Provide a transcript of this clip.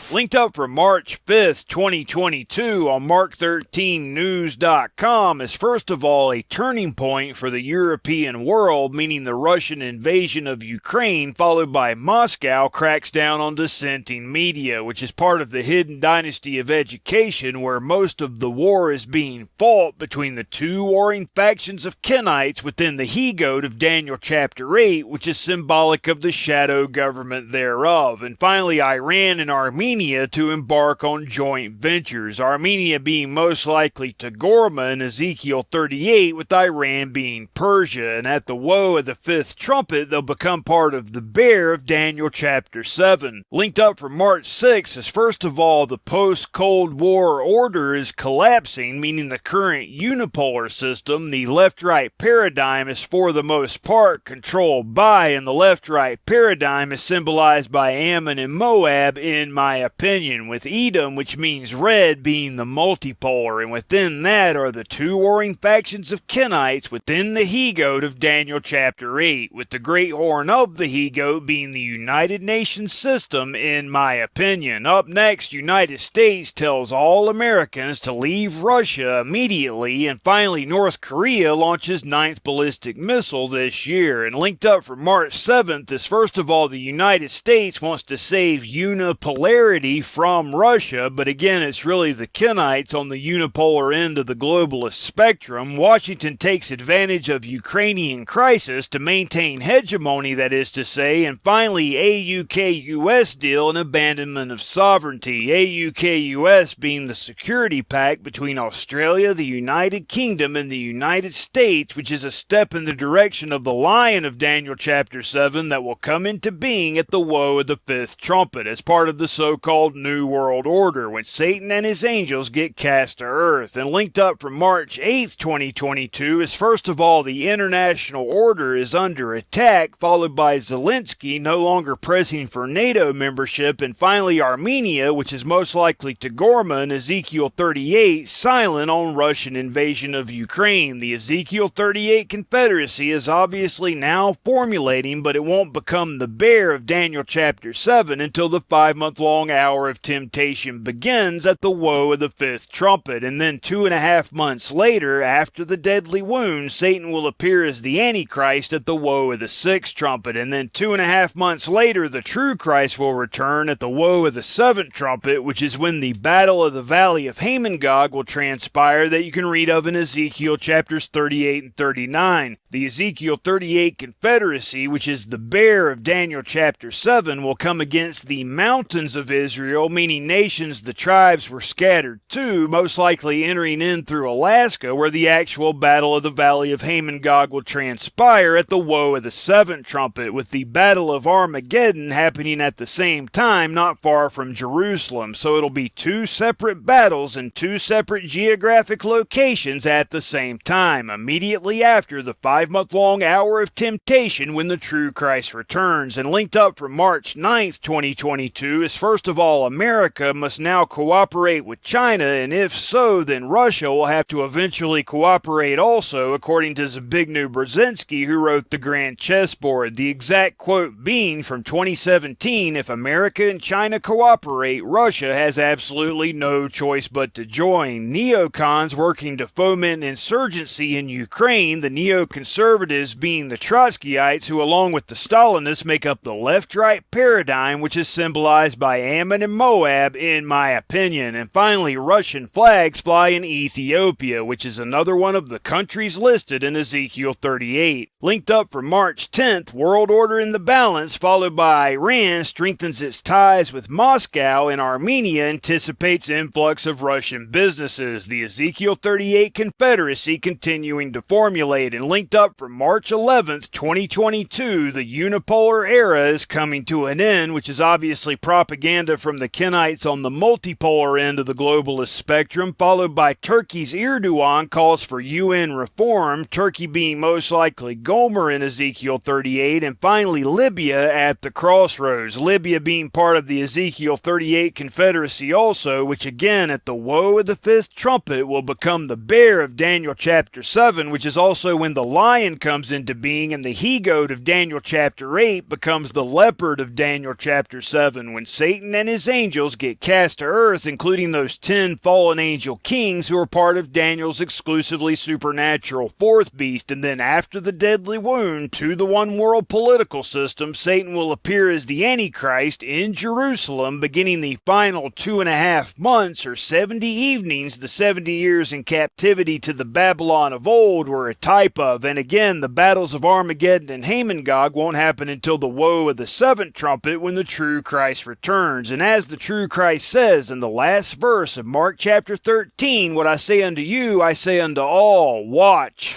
Linked up for March 5th, 2022 on Mark13News.com is first of all a turning point for the European world, meaning the Russian invasion of Ukraine, followed by Moscow cracks down on dissenting media, which is part of the hidden dynasty of education where most of the war is being fought between the two warring factions of Kenites within the he-goat of Daniel chapter 8, which is symbolic of the shadow government thereof. And finally, Iran and Armenia to embark on joint ventures, Armenia being most likely Togarmah in Ezekiel 38, with Iran being Persia, and at the woe of the fifth trumpet they'll become part of the bear of Daniel chapter 7. Linked up for March 6 is first of all the post-Cold War order is collapsing, meaning the current unipolar system, the left-right paradigm, is for the most part controlled by, and the left-right paradigm is symbolized by Ammon and Moab in my opinion, with Edom, which means red, being the multipolar, and within that are the two warring factions of Kenites within the he-goat of Daniel chapter 8, with the great horn of the he-goat being the United Nations system in my opinion. Up next, United States tells all Americans to leave Russia immediately, and finally North Korea launches 9th ballistic missile this year. And linked up for March 7th is first of all the United States wants to save Unipolarity from Russia, but again it's really the Kenites on the unipolar end of the globalist spectrum. Washington takes advantage of Ukrainian crisis to maintain hegemony, that is to say, and finally AUKUS deal and abandonment of sovereignty, AUKUS being the security pact between Australia, the United Kingdom, and the United States, which is a step in the direction of the lion of Daniel chapter 7 that will come into being at the woe of the fifth trumpet as part of the so-called New World Order, when Satan and his angels get cast to earth. And linked up from March 8th, 2022 is first of all the international order is under attack, followed by Zelensky no longer pressing for NATO membership, and finally Armenia, which is most likely Togarmah in Ezekiel 38, silent on Russian invasion of Ukraine. The Ezekiel 38 Confederacy is obviously now formulating, but it won't become the bear of Daniel chapter 7 until the 5-month-long hour of temptation begins at the woe of the fifth trumpet, and then 2.5 months later, after the deadly wound, Satan will appear as the Antichrist at the woe of the sixth trumpet, and then 2.5 months later the true Christ will return at the woe of the seventh trumpet, which is when the battle of the valley of Hamon-Gog will transpire, that you can read of in Ezekiel chapters 38 and 39. The Ezekiel 38 Confederacy, which is the bear of Daniel chapter 7, will come against the mountains of Israel, meaning nations the tribes were scattered to, most likely entering in through Alaska, where the actual battle of the valley of Hamon-Gog will transpire at the woe of the seventh trumpet, with the battle of Armageddon happening at the same time not far from Jerusalem. So it'll be two separate battles in two separate geographic locations at the same time, immediately after the 5-month-long hour of temptation when the true Christ returns. And linked up for March 9th, 2022 is first of all America must now cooperate with China, and if so, then Russia will have to eventually cooperate also, according to Zbigniew Brzezinski, who wrote The Grand Chessboard. The exact quote being from 2017, if America and China cooperate, Russia has absolutely no choice but to join. Neocons working to foment insurgency in Ukraine, the neoconservatives being the Trotskyites, who along with the Stalinists make up the left-right paradigm, which is symbolized by Ammon and Moab in my opinion. And finally, Russian flags fly in Ethiopia, which is another one of the countries listed in Ezekiel 38. Linked up for March 10th, world order in the balance, followed by Iran strengthens its ties with Moscow, and Armenia anticipates influx of Russian businesses. The Ezekiel 38 Confederacy continuing to formulate. And linked up for March 11th, 2022, the unipolar era is coming to an end, which is obviously propaganda from the Kenites on the multipolar end of the globalist spectrum, followed by Turkey's Erdogan calls for UN reform, Turkey being most likely Gomer in Ezekiel 38, and finally Libya at the crossroads, Libya being part of the Ezekiel 38 Confederacy also, which again at the woe of the fifth trumpet will become the bear of Daniel chapter 7, which is also when the lion comes into being, and the he-goat of Daniel chapter 8 becomes the leopard of Daniel chapter 7, when Satan and his angels get cast to earth, including those 10 fallen angel kings who are part of Daniel's exclusively supernatural fourth beast. And then after the deadly wound to the one world political system, Satan will appear as the Antichrist in Jerusalem, beginning the final 2.5 months or 70 evenings the 70 years in captivity to the Babylon of old were a type of. And again, the battles of Armageddon and Hamongog won't happen until the woe of the seventh trumpet, when the true Christ returns. And as the true Christ says in the last verse of Mark chapter 13, what I say unto you, I say unto all, watch.